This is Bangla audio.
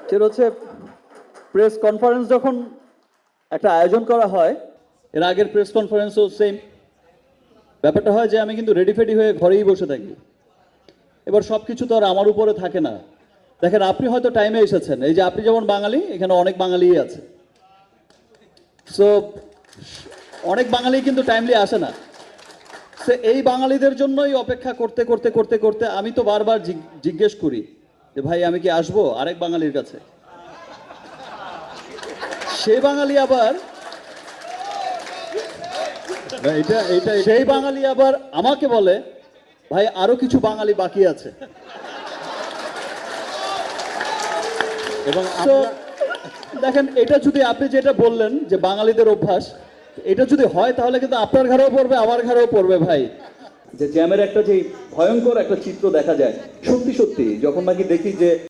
সেটা হচ্ছে প্রেস কনফারেন্স যখন একটা আয়োজন করা হয়, এর আগের প্রেস কনফারেন্সও সেম ব্যাপারটা হয় যে আমি কিন্তু রেডি ফেডি হয়ে ঘরেই বসে থাকি। এবার সব কিছু তো আর আমার উপরে থাকে না। দেখেন, আপনি হয়তো টাইমে এসেছেন, এই যে আপনি যেমন বাঙালি, এখানে অনেক বাঙালিই আছে। সো অনেক বাঙালি কিন্তু টাইমলি আসে না। সে এই বাঙালিদের জন্যই অপেক্ষা করতে করতে করতে করতে আমি তো বারবার জিজ্ঞেস করি যে ভাই আমি কি আসবো আরেক বাঙালির কাছে। সে বাঙালি আবার এটা এটা সেই বাঙালি আবার আমাকে বলে ভাই আরো কিছু বাঙালি বাকি আছে। এবং তো দেখেন, এটা যদি আপনি যেটা বললেন যে বাঙালিদের অভ্যাস, এটা যদি হয় তাহলে কিন্তু আপনার ঘরেও পড়বে, আমার ঘরেও পড়বে ভাই। যে জ্যামের একটা যে ভয়ঙ্কর একটা চিত্র দেখা যায়, সত্যি সত্যি যখন নাকি দেখি যে